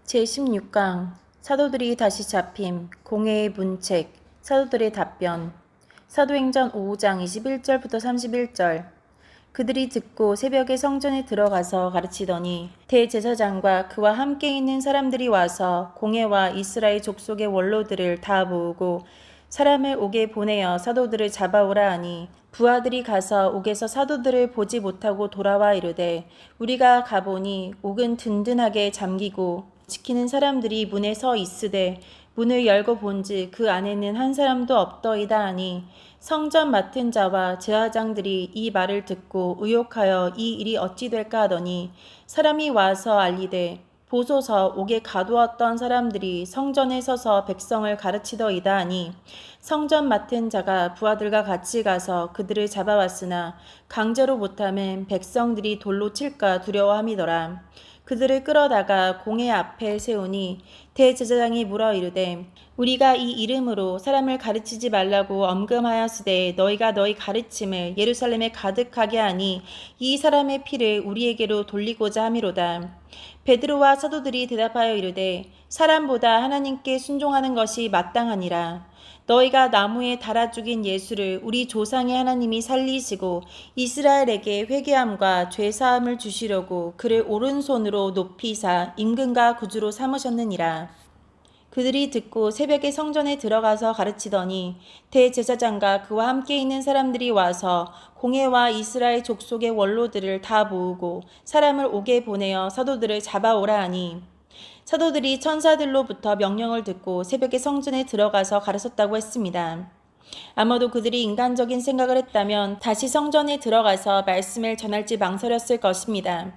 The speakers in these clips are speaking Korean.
제16강 사도들이 다시 잡힘, 공회의 문책, 사도들의 답변. 사도행전 5장 21절부터 31절. 그들이 듣고 새벽에 성전에 들어가서 가르치더니 대제사장과 그와 함께 있는 사람들이 와서 공회와 이스라엘 족속의 원로들을 다 모으고 사람을 옥에 보내어 사도들을 잡아오라 하니 부하들이 가서 옥에서 사도들을 보지 못하고 돌아와 이르되 우리가 가보니 옥은 든든하게 잠기고 지키는 사람들이 문에 서 있으되 문을 열고 본즉 그 안에는 한 사람도 없더이다 하니 성전 맡은 자와 제사장들이 이 말을 듣고 의혹하여 이 일이 어찌 될까 하더니 사람이 와서 알리되 보소서 옥에 가두었던 사람들이 성전에 서서 백성을 가르치더이다 하니 성전 맡은 자가 부하들과 같이 가서 그들을 잡아왔으나 강제로 못하면 백성들이 돌로 칠까 두려워함이더라. 그들을 끌어다가 공회 앞에 세우니 대제사장이 물어 이르되 우리가 이 이름으로 사람을 가르치지 말라고 엄금하였으되 너희가 너희 가르침을 예루살렘에 가득하게 하니 이 사람의 피를 우리에게로 돌리고자 함이로다. 베드로와 사도들이 대답하여 이르되 사람보다 하나님께 순종하는 것이 마땅하니라. 너희가 나무에 달아 죽인 예수를 우리 조상의 하나님이 살리시고 이스라엘에게 회개함과 죄사함을 주시려고 그를 오른손으로 높이사 임금과 구주로 삼으셨느니라. 그들이 듣고 새벽에 성전에 들어가서 가르치더니 대제사장과 그와 함께 있는 사람들이 와서 공회와 이스라엘 족속의 원로들을 다 모으고 사람을 옥에 보내어 사도들을 잡아오라 하니 사도들이 천사들로부터 명령을 듣고 새벽에 성전에 들어가서 가르쳤다고 했습니다. 아마도 그들이 인간적인 생각을 했다면 다시 성전에 들어가서 말씀을 전할지 망설였을 것입니다.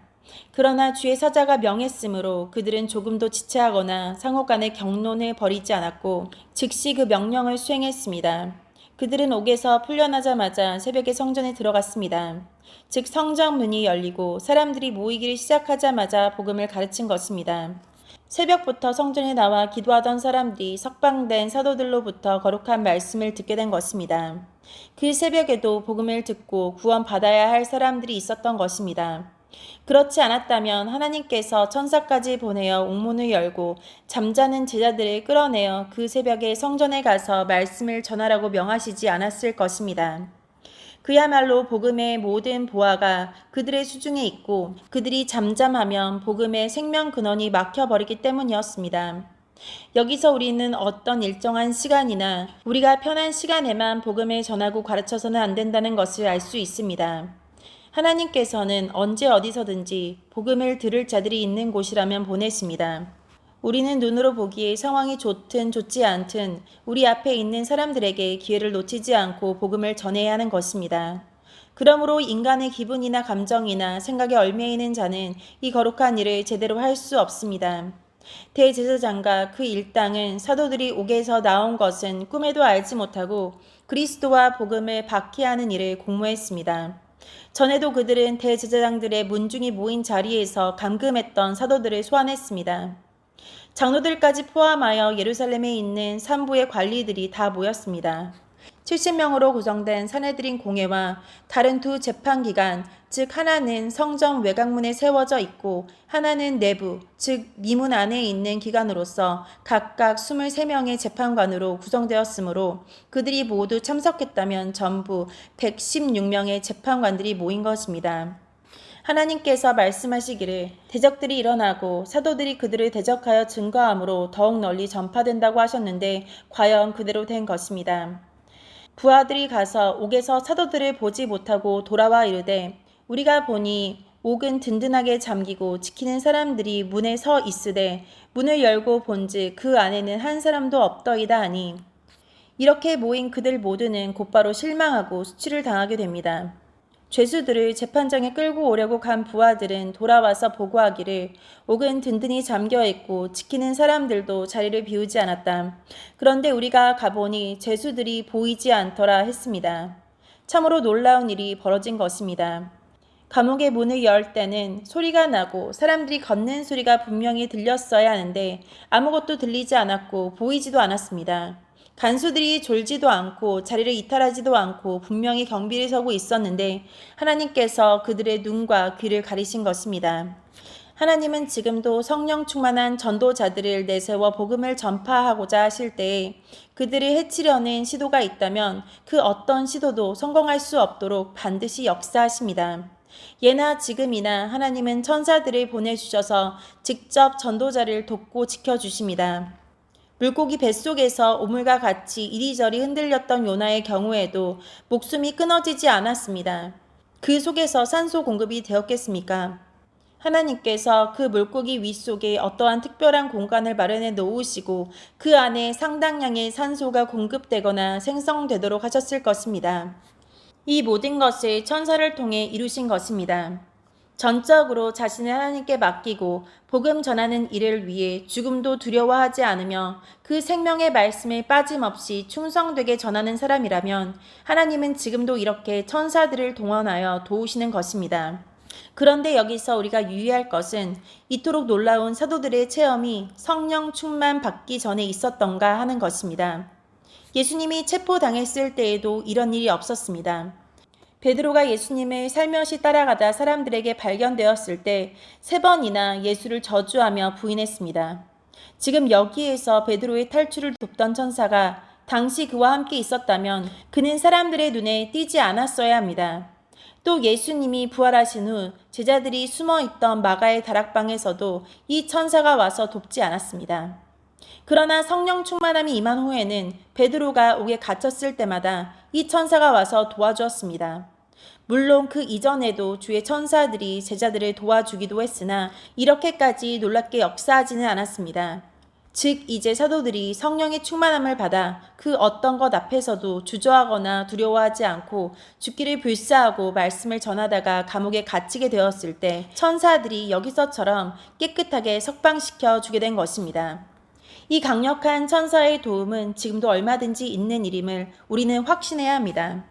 그러나 주의 사자가 명했으므로 그들은 조금도 지체하거나 상호간의 격론을 벌이지 않았고 즉시 그 명령을 수행했습니다. 그들은 옥에서 풀려나자마자 새벽에 성전에 들어갔습니다. 즉 성전 문이 열리고 사람들이 모이기를 시작하자마자 복음을 가르친 것입니다. 새벽부터 성전에 나와 기도하던 사람들이 석방된 사도들로부터 거룩한 말씀을 듣게 된 것입니다. 그 새벽에도 복음을 듣고 구원받아야 할 사람들이 있었던 것입니다. 그렇지 않았다면 하나님께서 천사까지 보내어 옥문을 열고 잠자는 제자들을 끌어내어 그 새벽에 성전에 가서 말씀을 전하라고 명하시지 않았을 것입니다. 그야말로 복음의 모든 보화가 그들의 수중에 있고 그들이 잠잠하면 복음의 생명 근원이 막혀버리기 때문이었습니다. 여기서 우리는 어떤 일정한 시간이나 우리가 편한 시간에만 복음을 전하고 가르쳐서는 안 된다는 것을 알 수 있습니다. 하나님께서는 언제 어디서든지 복음을 들을 자들이 있는 곳이라면 보내십니다. 우리는 눈으로 보기에 상황이 좋든 좋지 않든 우리 앞에 있는 사람들에게 기회를 놓치지 않고 복음을 전해야 하는 것입니다. 그러므로 인간의 기분이나 감정이나 생각에 얽매이는 자는 이 거룩한 일을 제대로 할 수 없습니다. 대제사장과 그 일당은 사도들이 옥에서 나온 것은 꿈에도 알지 못하고 그리스도와 복음을 박해하는 일을 공모했습니다. 전에도 그들은 대제사장들의 문중이 모인 자리에서 감금했던 사도들을 소환했습니다. 장로들까지 포함하여 예루살렘에 있는 산부의 관리들이 다 모였습니다. 70명으로 구성된 사내들인 공회와 다른 두 재판기관, 즉 하나는 성전 외곽문에 세워져 있고 하나는 내부, 즉 미문 안에 있는 기관으로서 각각 23명의 재판관으로 구성되었으므로 그들이 모두 참석했다면 전부 116명의 재판관들이 모인 것입니다. 하나님께서 말씀하시기를 대적들이 일어나고 사도들이 그들을 대적하여 증거함으로 더욱 널리 전파된다고 하셨는데 과연 그대로 된 것입니다. 부하들이 가서 옥에서 사도들을 보지 못하고 돌아와 이르되 우리가 보니 옥은 든든하게 잠기고 지키는 사람들이 문에 서 있으되 문을 열고 본즉 그 안에는 한 사람도 없더이다 하니 이렇게 모인 그들 모두는 곧바로 실망하고 수치를 당하게 됩니다. 죄수들을 재판장에 끌고 오려고 간 부하들은 돌아와서 보고하기를 옥은 든든히 잠겨있고 지키는 사람들도 자리를 비우지 않았다. 그런데 우리가 가보니 죄수들이 보이지 않더라 했습니다. 참으로 놀라운 일이 벌어진 것입니다. 감옥의 문을 열 때는 소리가 나고 사람들이 걷는 소리가 분명히 들렸어야 하는데 아무것도 들리지 않았고 보이지도 않았습니다. 간수들이 졸지도 않고 자리를 이탈하지도 않고 분명히 경비를 서고 있었는데 하나님께서 그들의 눈과 귀를 가리신 것입니다. 하나님은 지금도 성령 충만한 전도자들을 내세워 복음을 전파하고자 하실 때에 그들을 해치려는 시도가 있다면 그 어떤 시도도 성공할 수 없도록 반드시 역사하십니다. 예나 지금이나 하나님은 천사들을 보내주셔서 직접 전도자를 돕고 지켜주십니다. 물고기 뱃속에서 오물과 같이 이리저리 흔들렸던 요나의 경우에도 목숨이 끊어지지 않았습니다. 그 속에서 산소 공급이 되었겠습니까? 하나님께서 그 물고기 윗속에 어떠한 특별한 공간을 마련해 놓으시고 그 안에 상당량의 산소가 공급되거나 생성되도록 하셨을 것입니다. 이 모든 것을 천사를 통해 이루신 것입니다. 전적으로 자신을 하나님께 맡기고 복음 전하는 일을 위해 죽음도 두려워하지 않으며 그 생명의 말씀에 빠짐없이 충성되게 전하는 사람이라면 하나님은 지금도 이렇게 천사들을 동원하여 도우시는 것입니다. 그런데 여기서 우리가 유의할 것은 이토록 놀라운 사도들의 체험이 성령 충만 받기 전에 있었던가 하는 것입니다. 예수님이 체포당했을 때에도 이런 일이 없었습니다. 베드로가 예수님을 살며시 따라가다 사람들에게 발견되었을 때 3번이나 예수를 저주하며 부인했습니다. 지금 여기에서 베드로의 탈출을 돕던 천사가 당시 그와 함께 있었다면 그는 사람들의 눈에 띄지 않았어야 합니다. 또 예수님이 부활하신 후 제자들이 숨어있던 마가의 다락방에서도 이 천사가 와서 돕지 않았습니다. 그러나 성령 충만함이 임한 후에는 베드로가 옥에 갇혔을 때마다 이 천사가 와서 도와주었습니다. 물론 그 이전에도 주의 천사들이 제자들을 도와주기도 했으나 이렇게까지 놀랍게 역사하지는 않았습니다. 즉 이제 사도들이 성령의 충만함을 받아 그 어떤 것 앞에서도 주저하거나 두려워하지 않고 죽기를 불사하고 말씀을 전하다가 감옥에 갇히게 되었을 때 천사들이 여기서처럼 깨끗하게 석방시켜 주게 된 것입니다. 이 강력한 천사의 도움은 지금도 얼마든지 있는 일임을 우리는 확신해야 합니다.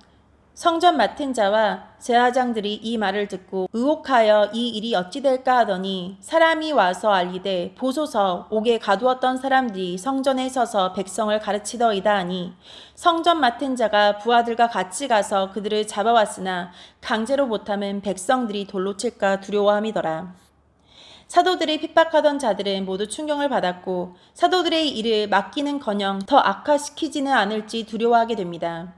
성전 맡은 자와 제사장들이 이 말을 듣고 의혹하여 이 일이 어찌 될까 하더니 사람이 와서 알리되 보소서 옥에 가두었던 사람들이 성전에 서서 백성을 가르치더이다 하니 성전 맡은 자가 부하들과 같이 가서 그들을 잡아왔으나 강제로 못하면 백성들이 돌로 칠까 두려워함이더라. 사도들을 핍박하던 자들은 모두 충격을 받았고 사도들의 일을 맡기는커녕 더 악화시키지는 않을지 두려워하게 됩니다.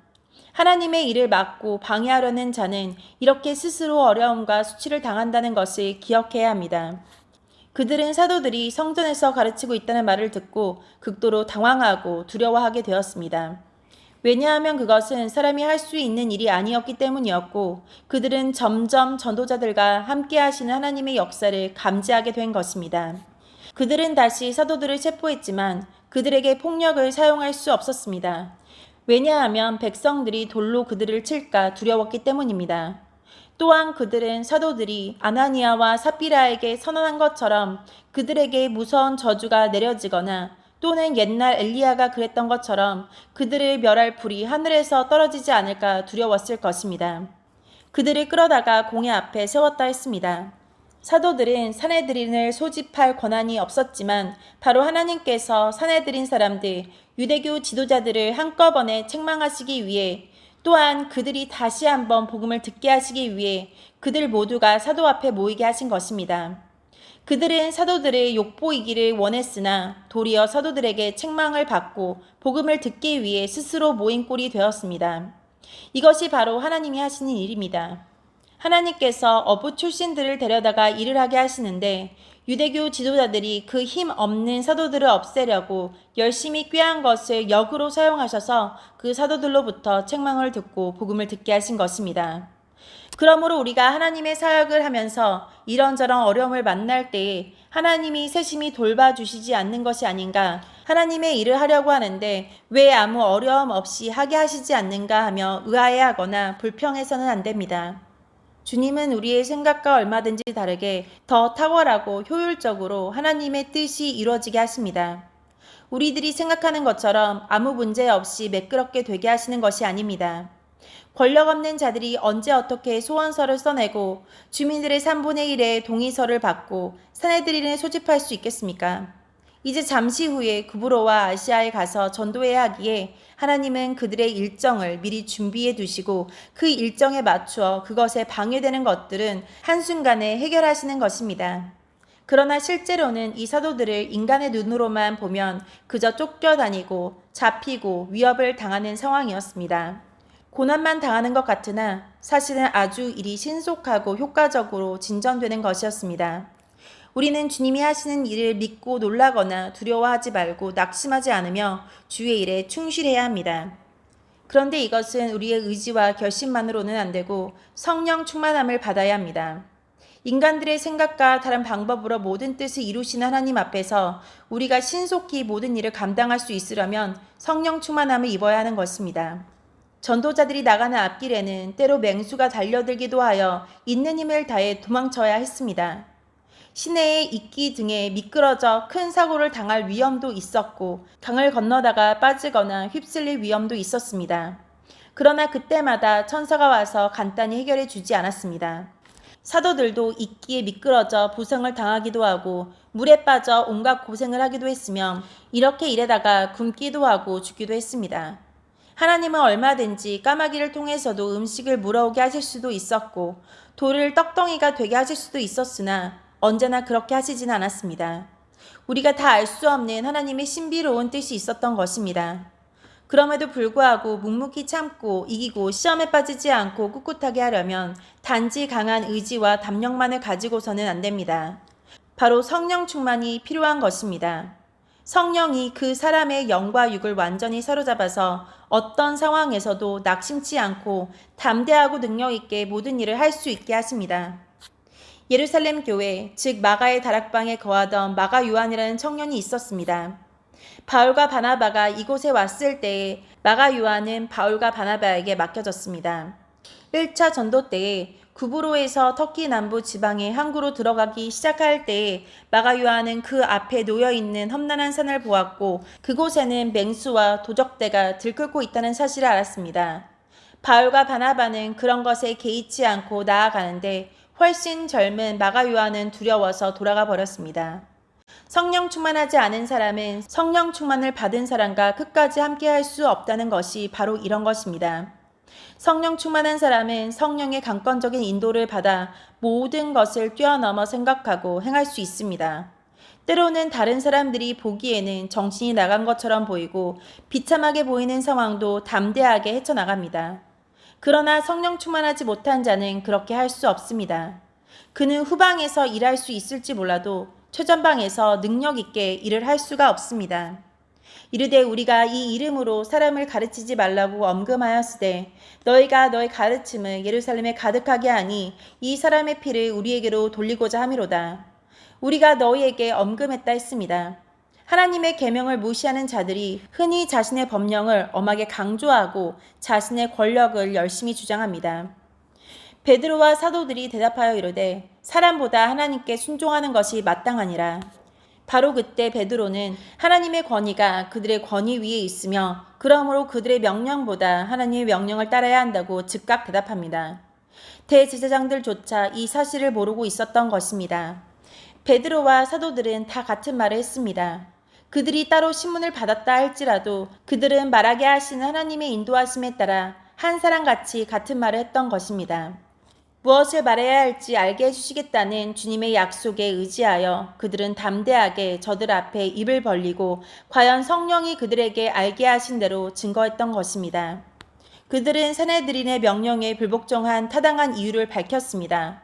하나님의 일을 막고 방해하려는 자는 이렇게 스스로 어려움과 수치를 당한다는 것을 기억해야 합니다. 그들은 사도들이 성전에서 가르치고 있다는 말을 듣고 극도로 당황하고 두려워하게 되었습니다. 왜냐하면 그것은 사람이 할 수 있는 일이 아니었기 때문이었고 그들은 점점 전도자들과 함께 하시는 하나님의 역사를 감지하게 된 것입니다. 그들은 다시 사도들을 체포했지만 그들에게 폭력을 사용할 수 없었습니다. 왜냐하면 백성들이 돌로 그들을 칠까 두려웠기 때문입니다. 또한 그들은 사도들이 아나니아와 삽비라에게 선언한 것처럼 그들에게 무서운 저주가 내려지거나 또는 옛날 엘리야가 그랬던 것처럼 그들을 멸할 불이 하늘에서 떨어지지 않을까 두려웠을 것입니다. 그들을 끌어다가 공회 앞에 세웠다 했습니다. 사도들은 사내들인을 소집할 권한이 없었지만 바로 하나님께서 사내들인 사람들, 유대교 지도자들을 한꺼번에 책망하시기 위해 또한 그들이 다시 한번 복음을 듣게 하시기 위해 그들 모두가 사도 앞에 모이게 하신 것입니다. 그들은 사도들의 욕보이기를 원했으나 도리어 사도들에게 책망을 받고 복음을 듣기 위해 스스로 모인 꼴이 되었습니다. 이것이 바로 하나님이 하시는 일입니다. 하나님께서 어부 출신들을 데려다가 일을 하게 하시는데 유대교 지도자들이 그 힘 없는 사도들을 없애려고 열심히 꾀한 것을 역으로 사용하셔서 그 사도들로부터 책망을 듣고 복음을 듣게 하신 것입니다. 그러므로 우리가 하나님의 사역을 하면서 이런저런 어려움을 만날 때에 하나님이 세심히 돌봐주시지 않는 것이 아닌가, 하나님의 일을 하려고 하는데 왜 아무 어려움 없이 하게 하시지 않는가 하며 의아해하거나 불평해서는 안 됩니다. 주님은 우리의 생각과 얼마든지 다르게 더 탁월하고 효율적으로 하나님의 뜻이 이루어지게 하십니다. 우리들이 생각하는 것처럼 아무 문제 없이 매끄럽게 되게 하시는 것이 아닙니다. 권력 없는 자들이 언제 어떻게 소원서를 써내고 주민들의 3분의 1의 동의서를 받고 사내들인을 소집할 수 있겠습니까? 이제 잠시 후에 구브로와 아시아에 가서 전도해야 하기에 하나님은 그들의 일정을 미리 준비해 두시고 그 일정에 맞추어 그것에 방해되는 것들은 한순간에 해결하시는 것입니다. 그러나 실제로는 이 사도들을 인간의 눈으로만 보면 그저 쫓겨다니고 잡히고 위협을 당하는 상황이었습니다. 고난만 당하는 것 같으나 사실은 아주 일이 신속하고 효과적으로 진전되는 것이었습니다. 우리는 주님이 하시는 일을 믿고 놀라거나 두려워하지 말고 낙심하지 않으며 주의 일에 충실해야 합니다. 그런데 이것은 우리의 의지와 결심만으로는 안 되고 성령 충만함을 받아야 합니다. 인간들의 생각과 다른 방법으로 모든 뜻을 이루시는 하나님 앞에서 우리가 신속히 모든 일을 감당할 수 있으려면 성령 충만함을 입어야 하는 것입니다. 전도자들이 나가는 앞길에는 때로 맹수가 달려들기도 하여 있는 힘을 다해 도망쳐야 했습니다. 시내의 이끼 등에 미끄러져 큰 사고를 당할 위험도 있었고 강을 건너다가 빠지거나 휩쓸릴 위험도 있었습니다. 그러나 그때마다 천사가 와서 간단히 해결해 주지 않았습니다. 사도들도 이끼에 미끄러져 부상을 당하기도 하고 물에 빠져 온갖 고생을 하기도 했으며 이렇게 일하다가 굶기도 하고 죽기도 했습니다. 하나님은 얼마든지 까마귀를 통해서도 음식을 물어오게 하실 수도 있었고 돌을 떡덩이가 되게 하실 수도 있었으나 언제나 그렇게 하시진 않았습니다. 우리가 다 알 수 없는 하나님의 신비로운 뜻이 있었던 것입니다. 그럼에도 불구하고 묵묵히 참고 이기고 시험에 빠지지 않고 꿋꿋하게 하려면 단지 강한 의지와 담력만을 가지고서는 안 됩니다. 바로 성령 충만이 필요한 것입니다. 성령이 그 사람의 영과 육을 완전히 사로잡아서 어떤 상황에서도 낙심치 않고 담대하고 능력 있게 모든 일을 할 수 있게 하십니다. 예루살렘 교회, 즉 마가의 다락방에 거하던 마가 요한이라는 청년이 있었습니다. 바울과 바나바가 이곳에 왔을 때에 마가 요한은 바울과 바나바에게 맡겨졌습니다. 1차 전도 때에 구브로에서 터키 남부 지방의 항구로 들어가기 시작할 때에 마가 요한은 그 앞에 놓여있는 험난한 산을 보았고 그곳에는 맹수와 도적대가 들끓고 있다는 사실을 알았습니다. 바울과 바나바는 그런 것에 개의치 않고 나아가는데 훨씬 젊은 마가 요한은 두려워서 돌아가 버렸습니다. 성령 충만하지 않은 사람은 성령 충만을 받은 사람과 끝까지 함께 할 수 없다는 것이 바로 이런 것입니다. 성령 충만한 사람은 성령의 강권적인 인도를 받아 모든 것을 뛰어넘어 생각하고 행할 수 있습니다. 때로는 다른 사람들이 보기에는 정신이 나간 것처럼 보이고 비참하게 보이는 상황도 담대하게 헤쳐나갑니다. 그러나 성령 충만하지 못한 자는 그렇게 할 수 없습니다. 그는 후방에서 일할 수 있을지 몰라도 최전방에서 능력 있게 일을 할 수가 없습니다. 이르되 우리가 이 이름으로 사람을 가르치지 말라고 엄금하였으되 너희가 너희 가르침을 예루살렘에 가득하게 하니 이 사람의 피를 우리에게로 돌리고자 함이로다. 우리가 너희에게 엄금했다 했습니다. 하나님의 계명을 무시하는 자들이 흔히 자신의 법령을 엄하게 강조하고 자신의 권력을 열심히 주장합니다. 베드로와 사도들이 대답하여 이르되 사람보다 하나님께 순종하는 것이 마땅하니라. 바로 그때 베드로는 하나님의 권위가 그들의 권위 위에 있으며 그러므로 그들의 명령보다 하나님의 명령을 따라야 한다고 즉각 대답합니다. 대제사장들조차 이 사실을 모르고 있었던 것입니다. 베드로와 사도들은 다 같은 말을 했습니다. 그들이 따로 신문을 받았다 할지라도 그들은 말하게 하시는 하나님의 인도하심에 따라 한 사람같이 같은 말을 했던 것입니다. 무엇을 말해야 할지 알게 해주시겠다는 주님의 약속에 의지하여 그들은 담대하게 저들 앞에 입을 벌리고 과연 성령이 그들에게 알게 하신 대로 증거했던 것입니다. 그들은 사내들인의 명령에 불복종한 타당한 이유를 밝혔습니다.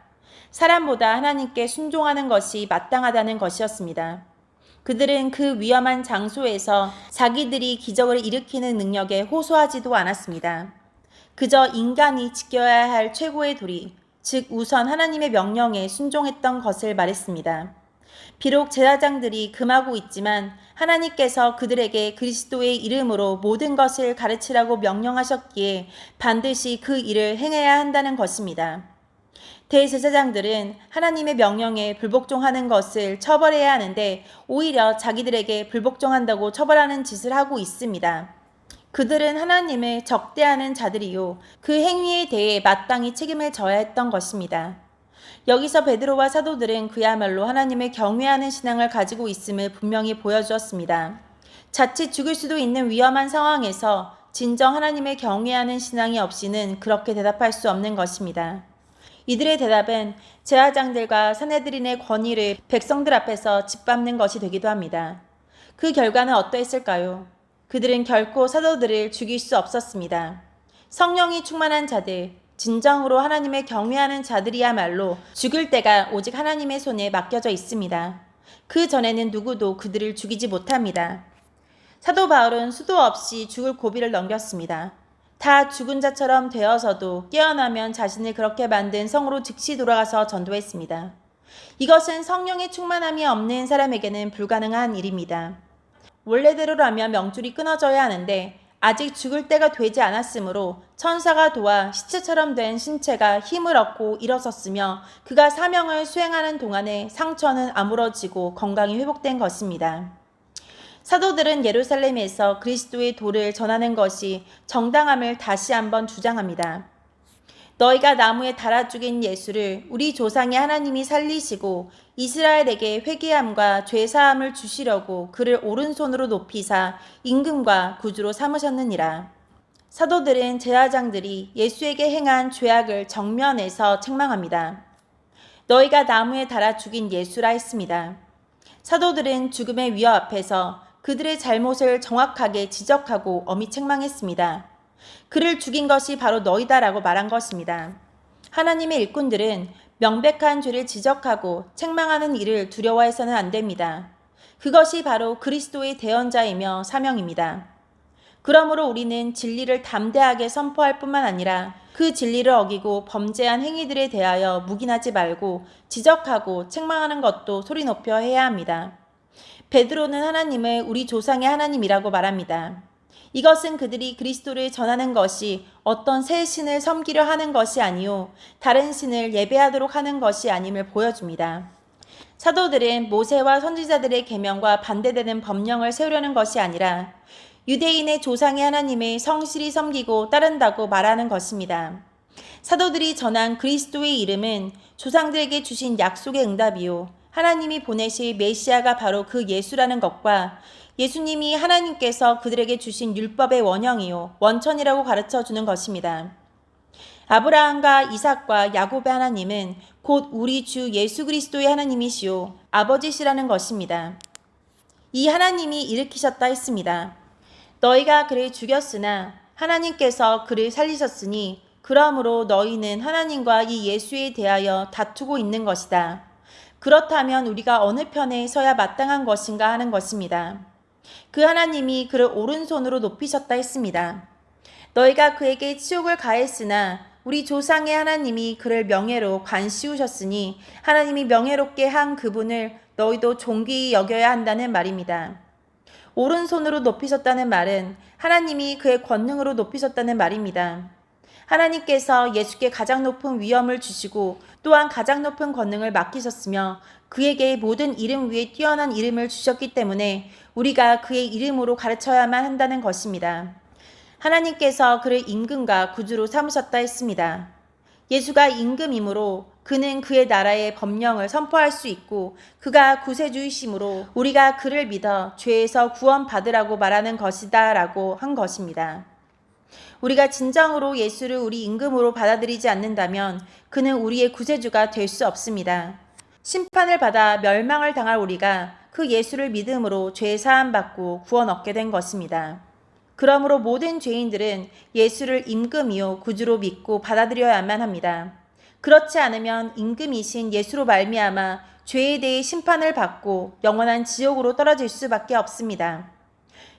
사람보다 하나님께 순종하는 것이 마땅하다는 것이었습니다. 그들은 그 위험한 장소에서 자기들이 기적을 일으키는 능력에 호소하지도 않았습니다. 그저 인간이 지켜야 할 최고의 도리, 즉 우선 하나님의 명령에 순종했던 것을 말했습니다. 비록 제사장들이 금하고 있지만 하나님께서 그들에게 그리스도의 이름으로 모든 것을 가르치라고 명령하셨기에 반드시 그 일을 행해야 한다는 것입니다. 대제사장들은 하나님의 명령에 불복종하는 것을 처벌해야 하는데 오히려 자기들에게 불복종한다고 처벌하는 짓을 하고 있습니다. 그들은 하나님을 적대하는 자들이요 그 행위에 대해 마땅히 책임을 져야 했던 것입니다. 여기서 베드로와 사도들은 그야말로 하나님을 경외하는 신앙을 가지고 있음을 분명히 보여주었습니다. 자칫 죽을 수도 있는 위험한 상황에서 진정 하나님을 경외하는 신앙이 없이는 그렇게 대답할 수 없는 것입니다. 이들의 대답은 제사장들과 산헤드린의 권위를 백성들 앞에서 짓밟는 것이 되기도 합니다. 그 결과는 어떠했을까요? 그들은 결코 사도들을 죽일 수 없었습니다. 성령이 충만한 자들, 진정으로 하나님을 경외하는 자들이야말로 죽을 때가 오직 하나님의 손에 맡겨져 있습니다. 그 전에는 누구도 그들을 죽이지 못합니다. 사도 바울은 수도 없이 죽을 고비를 넘겼습니다. 다 죽은 자처럼 되어서도 깨어나면 자신을 그렇게 만든 성으로 즉시 돌아가서 전도했습니다. 이것은 성령의 충만함이 없는 사람에게는 불가능한 일입니다. 원래대로라면 명줄이 끊어져야 하는데 아직 죽을 때가 되지 않았으므로 천사가 도와 시체처럼 된 신체가 힘을 얻고 일어섰으며 그가 사명을 수행하는 동안에 상처는 아물어지고 건강이 회복된 것입니다. 사도들은 예루살렘에서 그리스도의 도를 전하는 것이 정당함을 다시 한번 주장합니다. 너희가 나무에 달아 죽인 예수를 우리 조상의 하나님이 살리시고 이스라엘에게 회개함과 죄사함을 주시려고 그를 오른손으로 높이사 임금과 구주로 삼으셨느니라. 사도들은 제사장들이 예수에게 행한 죄악을 정면에서 책망합니다. 너희가 나무에 달아 죽인 예수라 했습니다. 사도들은 죽음의 위협 앞에서 그들의 잘못을 정확하게 지적하고 엄히 책망했습니다. 그를 죽인 것이 바로 너희다라고 말한 것입니다. 하나님의 일꾼들은 명백한 죄를 지적하고 책망하는 일을 두려워해서는 안 됩니다. 그것이 바로 그리스도의 대언자이며 사명입니다. 그러므로 우리는 진리를 담대하게 선포할 뿐만 아니라 그 진리를 어기고 범죄한 행위들에 대하여 묵인하지 말고 지적하고 책망하는 것도 소리 높여 해야 합니다. 베드로는 하나님을 우리 조상의 하나님이라고 말합니다. 이것은 그들이 그리스도를 전하는 것이 어떤 새 신을 섬기려 하는 것이 아니요 다른 신을 예배하도록 하는 것이 아님을 보여줍니다. 사도들은 모세와 선지자들의 계명과 반대되는 법령을 세우려는 것이 아니라 유대인의 조상의 하나님을 성실히 섬기고 따른다고 말하는 것입니다. 사도들이 전한 그리스도의 이름은 조상들에게 주신 약속의 응답이요 하나님이 보내실 메시아가 바로 그 예수라는 것과 예수님이 하나님께서 그들에게 주신 율법의 원형이요 원천이라고 가르쳐 주는 것입니다. 아브라함과 이삭과 야곱의 하나님은 곧 우리 주 예수 그리스도의 하나님이시요 아버지시라는 것입니다. 이 하나님이 일으키셨다 했습니다. 너희가 그를 죽였으나 하나님께서 그를 살리셨으니 그러므로 너희는 하나님과 이 예수에 대하여 다투고 있는 것이다. 그렇다면 우리가 어느 편에 서야 마땅한 것인가 하는 것입니다. 그 하나님이 그를 오른손으로 높이셨다 했습니다. 너희가 그에게 치욕을 가했으나 우리 조상의 하나님이 그를 명예로 관씌우셨으니 하나님이 명예롭게 한 그분을 너희도 존귀히 여겨야 한다는 말입니다. 오른손으로 높이셨다는 말은 하나님이 그의 권능으로 높이셨다는 말입니다. 하나님께서 예수께 가장 높은 위엄을 주시고 또한 가장 높은 권능을 맡기셨으며 그에게 모든 이름 위에 뛰어난 이름을 주셨기 때문에 우리가 그의 이름으로 가르쳐야만 한다는 것입니다. 하나님께서 그를 임금과 구주로 삼으셨다 했습니다. 예수가 임금이므로 그는 그의 나라의 법령을 선포할 수 있고 그가 구세주이심으로 우리가 그를 믿어 죄에서 구원받으라고 말하는 것이다 라고 한 것입니다. 우리가 진정으로 예수를 우리 임금으로 받아들이지 않는다면 그는 우리의 구세주가 될 수 없습니다. 심판을 받아 멸망을 당할 우리가 그 예수를 믿음으로 죄 사함 받고 구원 얻게 된 것입니다. 그러므로 모든 죄인들은 예수를 임금이요 구주로 믿고 받아들여야만 합니다. 그렇지 않으면 임금이신 예수로 말미암아 죄에 대해 심판을 받고 영원한 지옥으로 떨어질 수밖에 없습니다.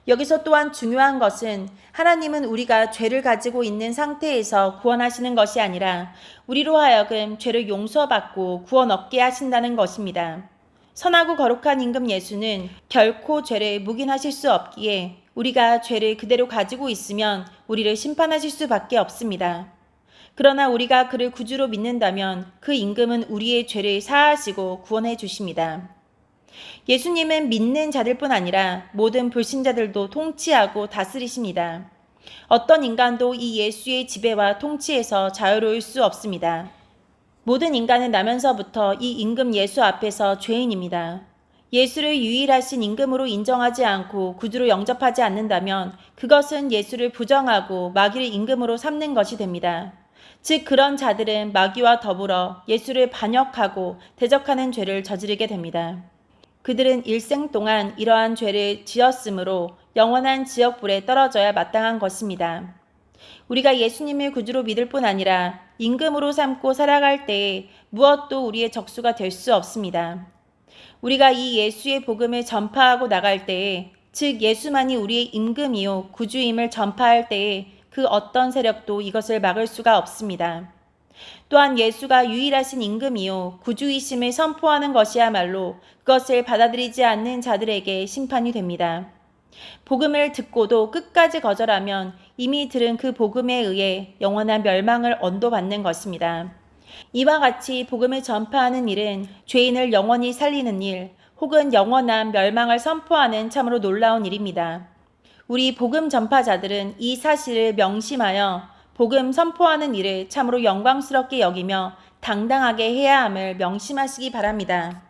여기서 또한 중요한 것은 하나님은 우리가 죄를 가지고 있는 상태에서 구원하시는 것이 아니라 우리로 하여금 죄를 용서받고 구원 얻게 하신다는 것입니다. 선하고 거룩한 임금 예수는 결코 죄를 묵인하실 수 없기에 우리가 죄를 그대로 가지고 있으면 우리를 심판하실 수밖에 없습니다. 그러나 우리가 그를 구주로 믿는다면 그 임금은 우리의 죄를 사하시고 구원해 주십니다. 예수님은 믿는 자들뿐 아니라 모든 불신자들도 통치하고 다스리십니다. 어떤 인간도 이 예수의 지배와 통치에서 자유로울 수 없습니다. 모든 인간은 나면서부터 이 임금 예수 앞에서 죄인입니다. 예수를 유일하신 임금으로 인정하지 않고 구주로 영접하지 않는다면 그것은 예수를 부정하고 마귀를 임금으로 삼는 것이 됩니다. 즉 그런 자들은 마귀와 더불어 예수를 반역하고 대적하는 죄를 저지르게 됩니다. 그들은 일생 동안 이러한 죄를 지었으므로 영원한 지옥불에 떨어져야 마땅한 것입니다. 우리가 예수님을 구주로 믿을 뿐 아니라 임금으로 삼고 살아갈 때에 무엇도 우리의 적수가 될 수 없습니다. 우리가 이 예수의 복음을 전파하고 나갈 때에, 즉 예수만이 우리의 임금이요 구주임을 전파할 때에 그 어떤 세력도 이것을 막을 수가 없습니다. 또한 예수가 유일하신 임금이요 구주이심을 선포하는 것이야말로 그것을 받아들이지 않는 자들에게 심판이 됩니다. 복음을 듣고도 끝까지 거절하면 이미 들은 그 복음에 의해 영원한 멸망을 언도받는 것입니다. 이와 같이 복음을 전파하는 일은 죄인을 영원히 살리는 일, 혹은 영원한 멸망을 선포하는 참으로 놀라운 일입니다. 우리 복음 전파자들은 이 사실을 명심하여 복음 선포하는 일을 참으로 영광스럽게 여기며 당당하게 해야 함을 명심하시기 바랍니다.